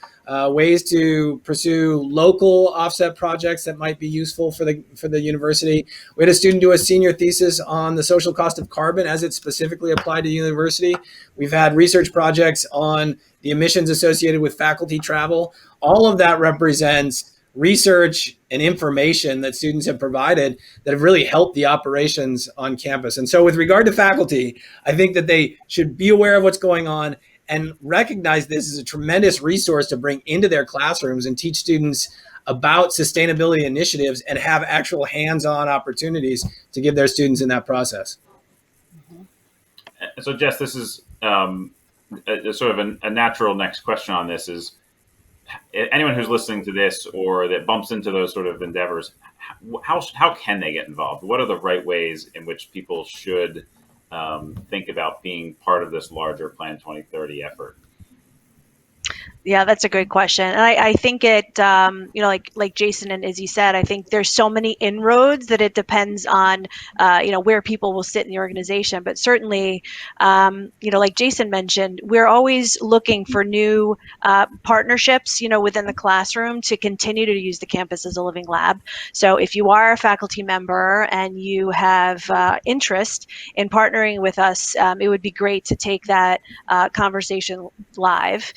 ways to pursue local offset projects that might be useful for the university. We had a student do a senior thesis on the social cost of carbon as it's specifically applied to university. We've had research projects on the emissions associated with faculty travel. All of that represents research and information that students have provided that have really helped the operations on campus. And so with regard to faculty, I think that they should be aware of what's going on and recognize this as a tremendous resource to bring into their classrooms and teach students about sustainability initiatives and have actual hands-on opportunities to give their students in that process. So Jess, this is sort of a natural next question on this is, anyone who's listening to this or that bumps into those sort of endeavors, how can they get involved? What are the right ways in which people should think about being part of this larger Plan 2030 effort? Yeah, that's a great question. And I think it, like Jason and Izzy said, I think there's so many inroads that it depends on, where people will sit in the organization. But certainly, like Jason mentioned, we're always looking for new partnerships, within the classroom to continue to use the campus as a living lab. So if you are a faculty member and you have interest in partnering with us, it would be great to take that conversation live.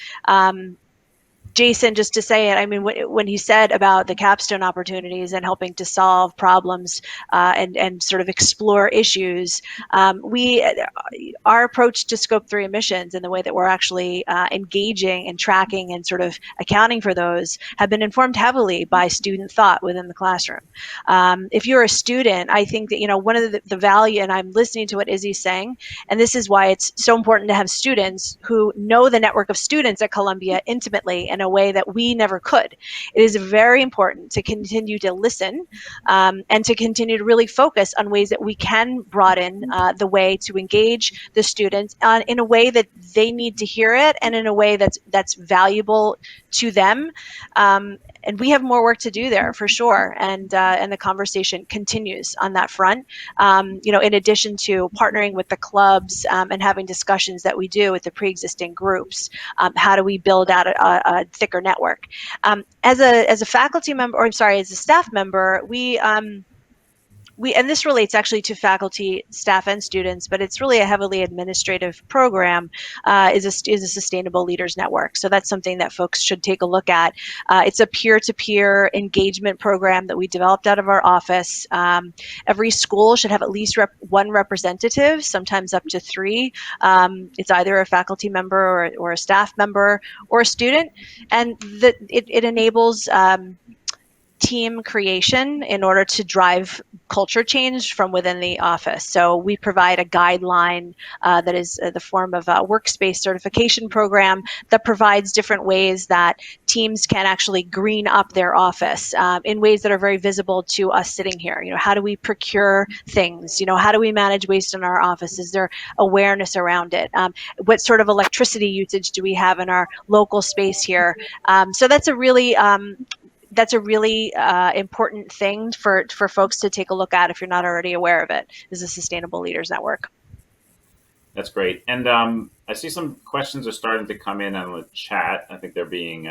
Jason, just to say it, I mean, when he said about the capstone opportunities and helping to solve problems and sort of explore issues, our approach to Scope 3 emissions and the way that we're actually engaging and tracking and sort of accounting for those have been informed heavily by student thought within the classroom. If you're a student, I think that, one of the value, and I'm listening to what Izzy's saying, and this is why it's so important to have students who know the network of students at Columbia intimately in a way that we never could. It is very important to continue to listen and to continue to really focus on ways that we can broaden the way to engage the students in a way that they need to hear it and in a way that's valuable to them. And we have more work to do there for sure, and the conversation continues on that front. In addition to partnering with the clubs and having discussions that we do with the pre-existing groups, how do we build out a thicker network? As a faculty member, or I'm sorry, as a staff member, we and this relates actually to faculty, staff, and students, but it's really a heavily administrative program, is a Sustainable Leaders Network. So that's something that folks should take a look at. It's a peer-to-peer engagement program that we developed out of our office. Every school should have at least one representative, sometimes up to 3. It's either a faculty member or a staff member or a student, and it enables team creation in order to drive culture change from within the office. So we provide a guideline that is the form of a workspace certification program that provides different ways that teams can actually green up their office in ways that are very visible to us sitting here. How do we procure things? How do we manage waste in our office? Is there awareness around it? What sort of electricity usage do we have in our local space here? So that's a really important thing for folks to take a look at if you're not already aware of it, is the Sustainable Leaders Network. That's great. And I see some questions are starting to come in on the chat. I think they're being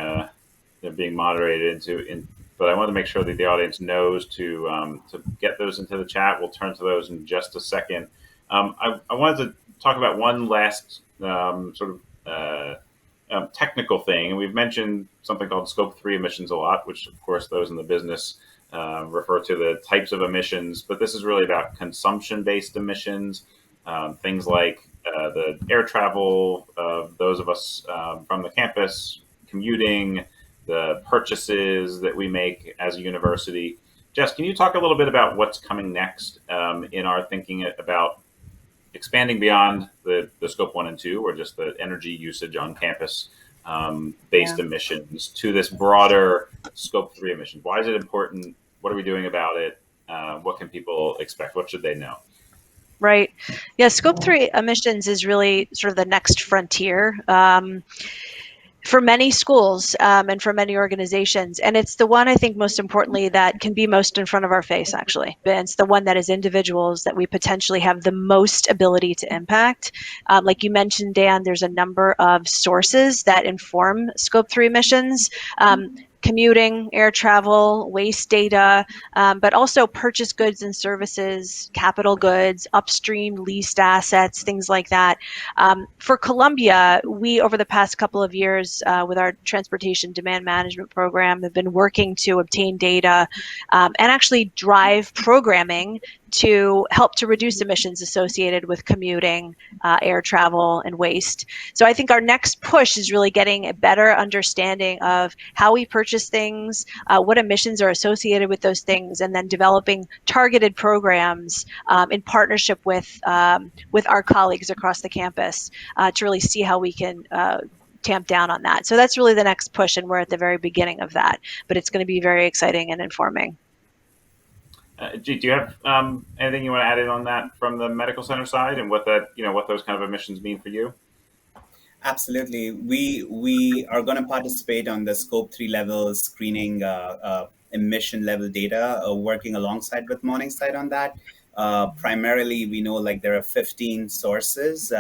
moderated but I want to make sure that the audience knows to get those into the chat. We'll turn to those in just a second. I wanted to talk about one last technical thing, and we've mentioned something called Scope 3 emissions a lot, which of course those in the business refer to the types of emissions, but this is really about consumption-based emissions, things like the air travel of those of us from the campus, commuting, the purchases that we make as a university. Jess, can you talk a little bit about what's coming next in our thinking about expanding beyond the Scope 1 and 2, or just the energy usage on campus based emissions, to this broader Scope 3 emissions? Why is it important? What are we doing about it? What can people expect? What should they know? Right. Yeah, Scope 3 emissions is really sort of the next frontier for many schools and for many organizations. And it's the one, I think, most importantly, that can be most in front of our face, actually. It's the one that as individuals that we potentially have the most ability to impact. Like you mentioned, Dan, there's a number of sources that inform Scope 3 emissions. Commuting, air travel, waste data, but also purchase goods and services, capital goods, upstream leased assets, things like that. For Columbia, we, over the past couple of years, with our transportation demand management program, have been working to obtain data and actually drive programming to help to reduce emissions associated with commuting, air travel, and waste. So I think our next push is really getting a better understanding of how we purchase things, what emissions are associated with those things, and then developing targeted programs in partnership with our colleagues across the campus to really see how we can tamp down on that. So that's really the next push, and we're at the very beginning of that, but it's going to be very exciting and informing. Do you have anything you want to add in on that from the medical center side, and what those kind of emissions mean for you? Absolutely. We are going to participate on the Scope 3 level screening emission level data, working alongside with Morningside on that. Primarily, we know there are 15 sources,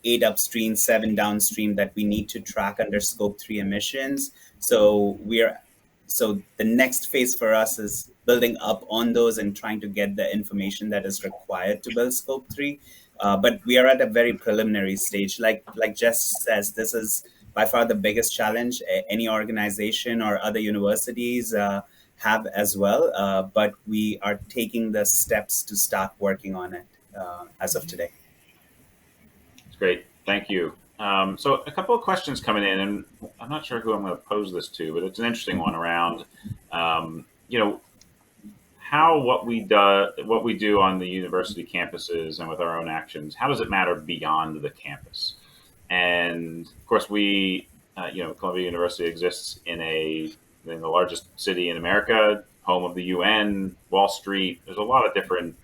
8 upstream, 7 downstream, that we need to track under Scope 3 emissions. So the next phase for us is building up on those and trying to get the information that is required to build Scope 3. But we are at a very preliminary stage. Like Jess says, this is by far the biggest challenge any organization or other universities have as well. But we are taking the steps to start working on it as of today. That's great. Thank you. So a couple of questions coming in, and I'm not sure who I'm going to pose this to, but it's an interesting one around, you know, how what we do on the university campuses and with our own actions, how does it matter beyond the campus? And of course, we, you know, Columbia University exists in the largest city in America, home of the UN, Wall Street. There's a lot of different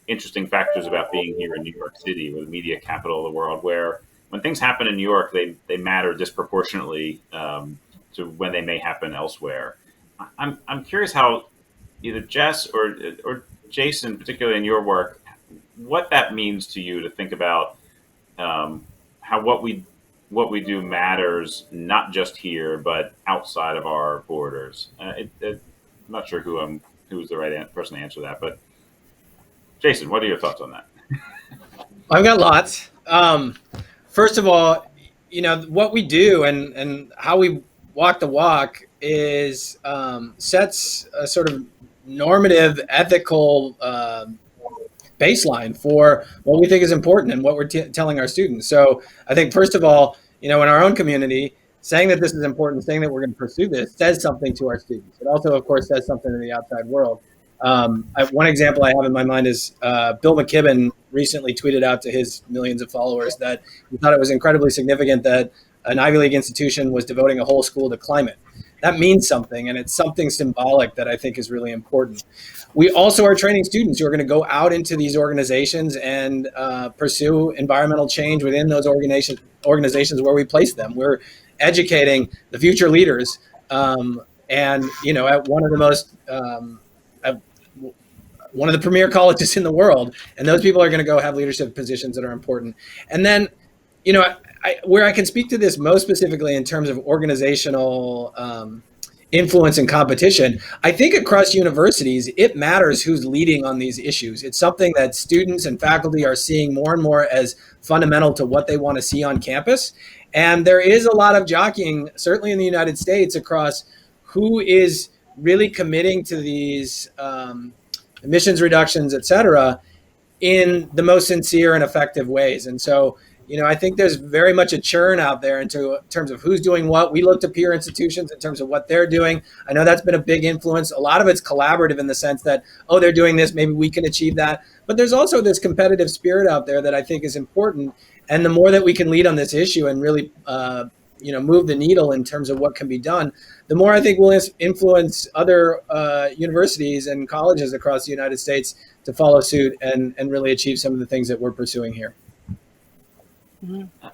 interesting factors about being here in New York City, the media capital of the world, where when things happen in New York, they matter disproportionately to when they may happen elsewhere. I'm curious how either Jess or Jason, particularly in your work, what that means to you to think about how what we do matters not just here but outside of our borders. I'm not sure who's the right person to answer that, but Jason, what are your thoughts on that? I've got lots. First of all, you know, what we do and how we walk the walk is sets a sort of normative, ethical baseline for what we think is important and what we're telling our students. So I think, first of all, you know, in our own community, saying that this is important, saying that we're going to pursue this, says something to our students. It also, of course, says something to the outside world. One example I have in my mind is Bill McKibben recently tweeted out to his millions of followers that he thought it was incredibly significant that an Ivy League institution was devoting a whole school to climate. That means something, and it's something symbolic that I think is really important. We also are training students who are going to go out into these organizations and pursue environmental change within those organizations where we place them. We're educating the future leaders, and you know, at one of the most one of the premier colleges in the world, and those people are going to go have leadership positions that are important. And then, you know, where I can speak to this most specifically in terms of organizational influence and competition, I think across universities, it matters who's leading on these issues. It's something that students and faculty are seeing more and more as fundamental to what they want to see on campus. And there is a lot of jockeying, certainly in the United States, across who is really committing to these emissions reductions, et cetera, in the most sincere and effective ways. And so, you know, I think there's very much a churn out there in terms of who's doing what. We look to peer institutions in terms of what they're doing. I know that's been a big influence. A lot of it's collaborative in the sense that, oh, they're doing this, maybe we can achieve that. But there's also this competitive spirit out there that I think is important. And the more that we can lead on this issue and really, you know, move the needle in terms of what can be done, the more I think we'll influence other universities and colleges across the United States to follow suit and really achieve some of the things that we're pursuing here. Mm-hmm.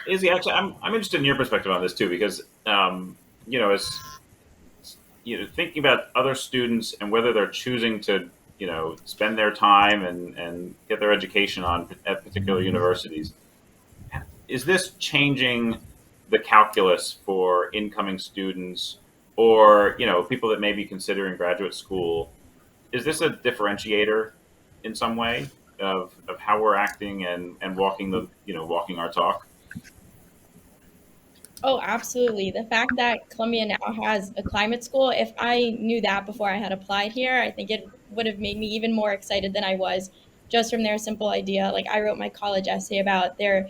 Izzy, actually, I'm interested in your perspective on this too, because you know, as you know, thinking about other students and whether they're choosing to, you know, spend their time and get their education at particular universities, is this changing the calculus for incoming students or, you know, people that may be considering graduate school? Is this a differentiator in some way of how we're acting and walking our talk? Oh, absolutely. The fact that Columbia now has a climate school, if I knew that before I had applied here, I think it would have made me even more excited than I was just from their simple idea. Like, I wrote my college essay about the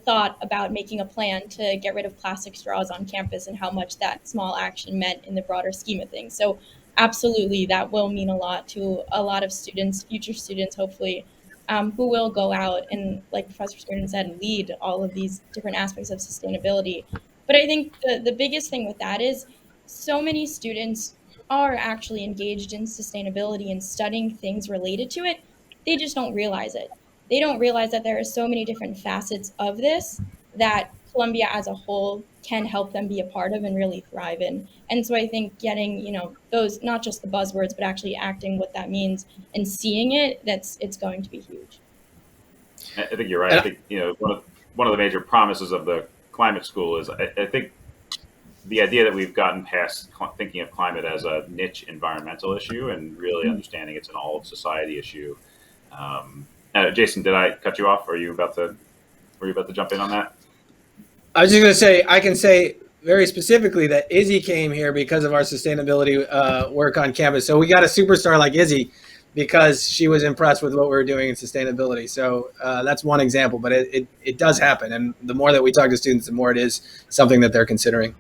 thought about making a plan to get rid of plastic straws on campus and how much that small action meant in the broader scheme of things. So absolutely, that will mean a lot to a lot of students, future students, hopefully, who will go out and, like Professor Skirden said, lead all of these different aspects of sustainability. But I think the biggest thing with that is so many students are actually engaged in sustainability and studying things related to it. They just don't realize it. They don't realize that there are so many different facets of this that Columbia as a whole can help them be a part of and really thrive in. And so I think getting, you know, those, not just the buzzwords, but actually acting what that means and seeing it, it's going to be huge. I think you're right. I think, you know, one of the major promises of the climate school is I think the idea that we've gotten past thinking of climate as a niche environmental issue and really understanding it's an all of society issue. Jason, did I cut you off? Were you about to jump in on that? I was just going to say, I can say very specifically that Izzy came here because of our sustainability work on campus. So we got a superstar like Izzy because she was impressed with what we were doing in sustainability. So that's one example, but it does happen. And the more that we talk to students, the more it is something that they're considering.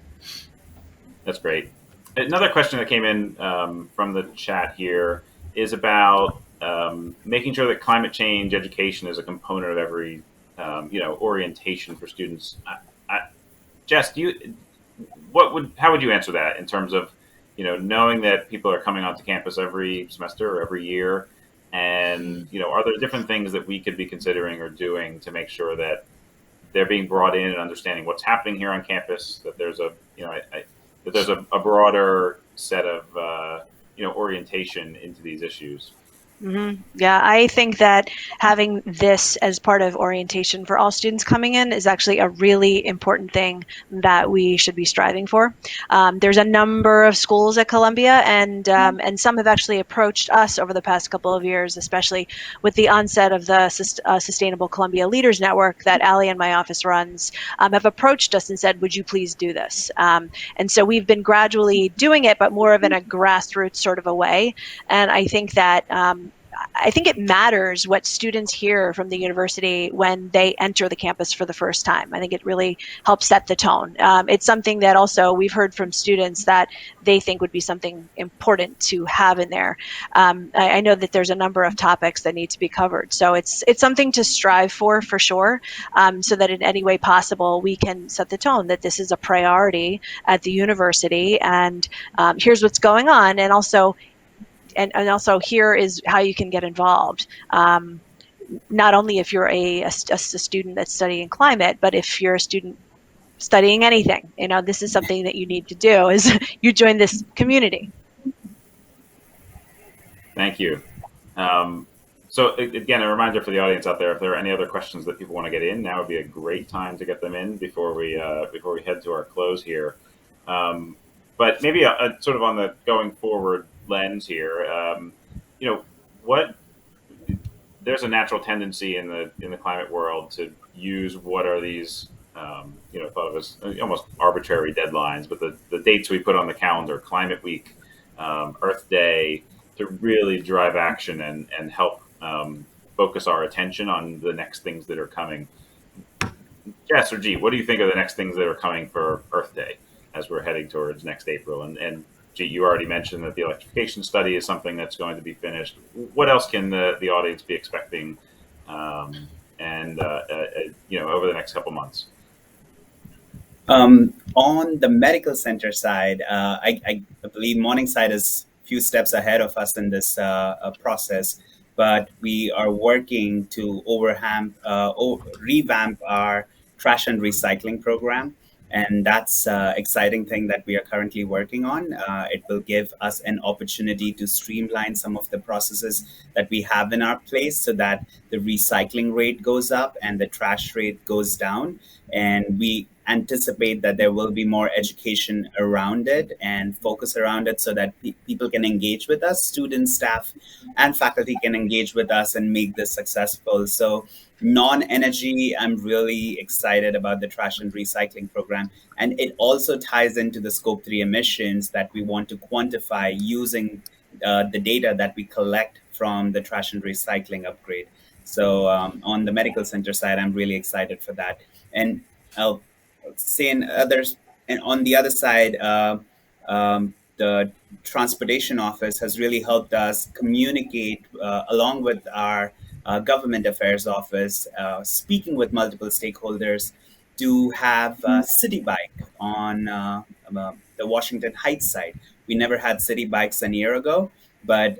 That's great. Another question that came in from the chat here is about making sure that climate change education is a component of every orientation for students. Jess, how would you answer that in terms of knowing that people are coming onto campus every semester or every year, and are there different things that we could be considering or doing to make sure that they're being brought in and understanding what's happening here on campus, that there's a broader set of orientation into these issues? Mm-hmm. Yeah, I think that having this as part of orientation for all students coming in is actually a really important thing that we should be striving for. There's a number of schools at Columbia, and some have actually approached us over the past couple of years, especially with the onset of the Sustainable Columbia Leaders Network that Allie and my office runs, have approached us and said, would you please do this? And so we've been gradually doing it, but more of in a grassroots sort of a way. And I think that I think it matters what students hear from the university when they enter the campus for the first time. I think it really helps set the tone. It's something that also we've heard from students that they think would be something important to have in there. I know that there's a number of topics that need to be covered. So it's something to strive for sure, so that in any way possible, we can set the tone that this is a priority at the university, and here's what's going on. And also, here is how you can get involved. Not only if you're a student that's studying climate, but if you're a student studying anything, this is something that you need to do, is you join this community. Thank you. So again, a reminder for the audience out there, if there are any other questions that people want to get in, now would be a great time to get them in before we head to our close here. But maybe a sort of on the going forward lens here, there's a natural tendency in the climate world to use what are these thought of as almost arbitrary deadlines, but the dates we put on the calendar, Climate Week, Earth Day, to really drive action and help focus our attention on the next things that are coming. Jess or G, what do you think of the next things that are coming for Earth Day as we're heading towards next April? And G, you already mentioned that the electrification study is something that's going to be finished. What else can the audience be expecting over the next couple months? On the medical center side, I believe Morningside is a few steps ahead of us in this process, but we are working to revamp our trash and recycling program. And that's an exciting thing that we are currently working on. It will give us an opportunity to streamline some of the processes that we have in our place so that the recycling rate goes up and the trash rate goes down. And we anticipate that there will be more education around it and focus around it so that people can engage with us, students, staff, and faculty can engage with us and make this successful. So non-energy, I'm really excited about the trash and recycling program. And it also ties into the Scope 3 emissions that we want to quantify using the data that we collect from the trash and recycling upgrade. So on the medical center side, I'm really excited for that. And I'll say and on the other side, the transportation office has really helped us communicate along with our government affairs office, speaking with multiple stakeholders to have city bike on the Washington Heights side. We never had city bikes a year ago, but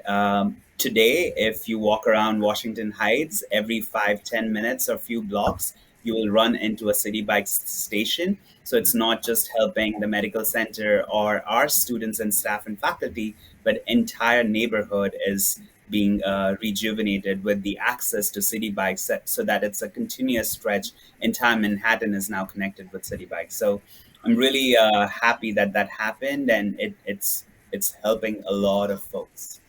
today, if you walk around Washington Heights, every 5-10 minutes or few blocks, you will run into a city bike station. So it's not just helping the medical center or our students and staff and faculty, but entire neighborhood is being rejuvenated with the access to city bikes so that it's a continuous stretch. Entire Manhattan is now connected with city bikes. So I'm really happy that happened, and it's helping a lot of folks.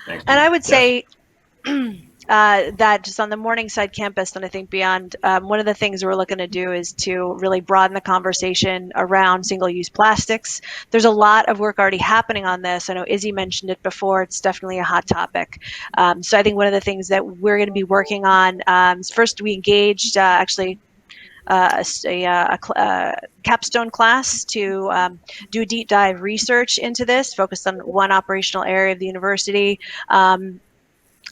Thanks. And I would say that just on the Morningside campus and I think beyond, one of the things we're looking to do is to really broaden the conversation around single-use plastics. There's a lot of work already happening on this. I know Izzy mentioned it before. It's definitely a hot topic. So I think one of the things that we're going to be working on, first we engaged a capstone class to do deep dive research into this, focused on one operational area of the university,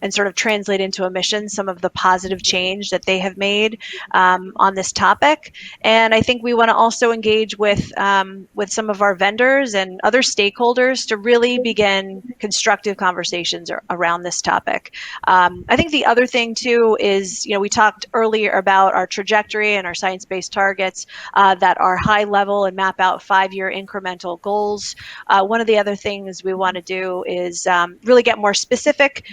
and sort of translate into a mission some of the positive change that they have made on this topic. And I think we want to also engage with some of our vendors and other stakeholders to really begin constructive conversations around this topic. I think the other thing too is, we talked earlier about our trajectory and our science-based targets that are high level and map out 5-year incremental goals. One of the other things we want to do is really get more specific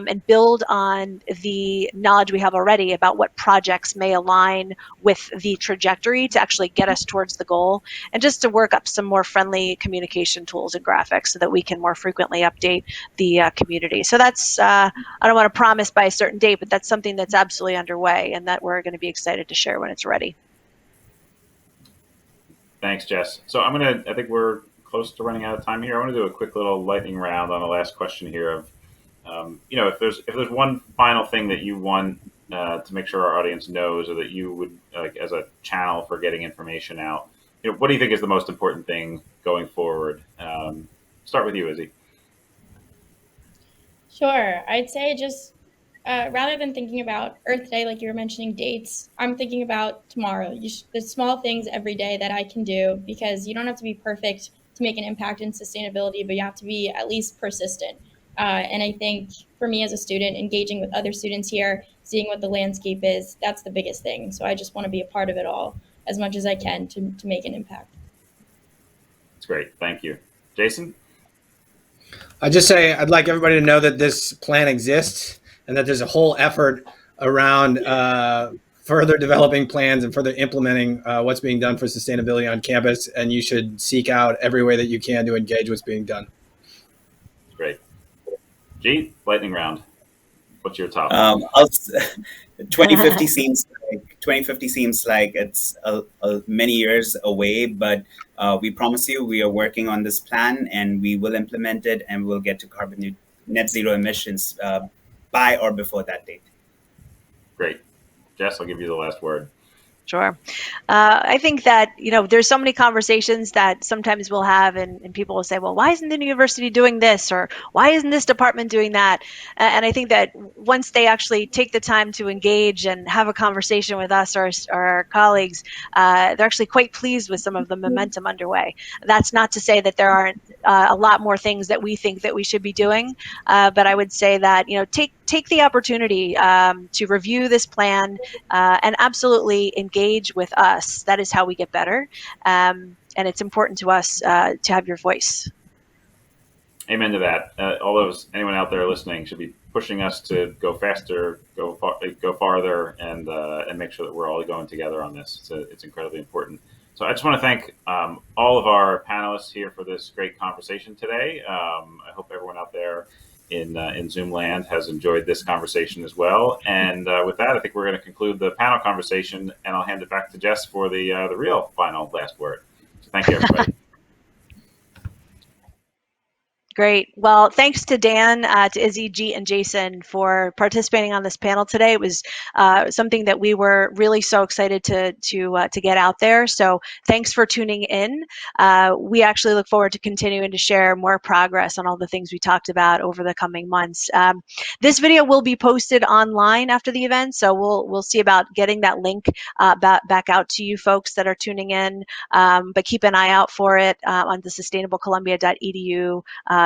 and build on the knowledge we have already about what projects may align with the trajectory to actually get us towards the goal, and just to work up some more friendly communication tools and graphics so that we can more frequently update the community. So that's, I don't want to promise by a certain date, but that's something that's absolutely underway and that we're going to be excited to share when it's ready. Thanks, Jess. So I think we're close to running out of time here. I want to do a quick little lightning round on the last question here of, if there's one final thing that you want to make sure our audience knows, or that you would like as a channel for getting information out, what do you think is the most important thing going forward? Start with you, Izzy. Sure. I'd say just rather than thinking about Earth Day, like you were mentioning dates, I'm thinking about tomorrow. The small things every day that I can do, because you don't have to be perfect to make an impact in sustainability, but you have to be at least persistent. And I think for me as a student, engaging with other students here, seeing what the landscape is, that's the biggest thing. So I just want to be a part of it all as much as I can to make an impact. That's great. Thank you. Jason? I'd just say I'd like everybody to know that this plan exists and that there's a whole effort around further developing plans and further implementing what's being done for sustainability on campus. And you should seek out every way that you can to engage what's being done. Great. G, lightning round. What's your top? 2050 seems like it's many years away, but we promise you we are working on this plan and we will implement it, and we'll get to net zero emissions by or before that date. Great. Jess, I'll give you the last word. Sure. I think that, there's so many conversations that sometimes we'll have and people will say, well, why isn't the university doing this? Or why isn't this department doing that? And I think that once they actually take the time to engage and have a conversation with us or our colleagues, they're actually quite pleased with some of the momentum underway. That's not to say that there aren't a lot more things that we think that we should be doing. But I would say that, take the opportunity to review this plan and absolutely engage with us. That is how we get better. And it's important to us to have your voice. Amen to that. Anyone out there listening should be pushing us to go faster, go farther, and make sure that we're all going together on this. It's incredibly important. So I just want to thank all of our panelists here for this great conversation today. I hope everyone out there in Zoom land has enjoyed this conversation as well. And with that, I think we're going to conclude the panel conversation, and I'll hand it back to Jess for the real final last word. So thank you, everybody. Great. Well, thanks to Dan, to Izzy, G, and Jason for participating on this panel today. It was something that we were really so excited to get out there. So thanks for tuning in. We actually look forward to continuing to share more progress on all the things we talked about over the coming months. This video will be posted online after the event, so we'll see about getting that link back out to you folks that are tuning in. But keep an eye out for it on the sustainablecolumbia.edu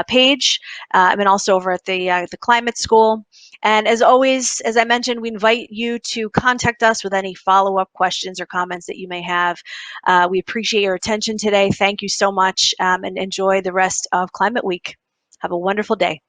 page, and also over at the Climate School. And as always, as I mentioned, we invite you to contact us with any follow-up questions or comments that you may have. We appreciate your attention today. Thank you so much, and enjoy the rest of Climate Week. Have a wonderful day.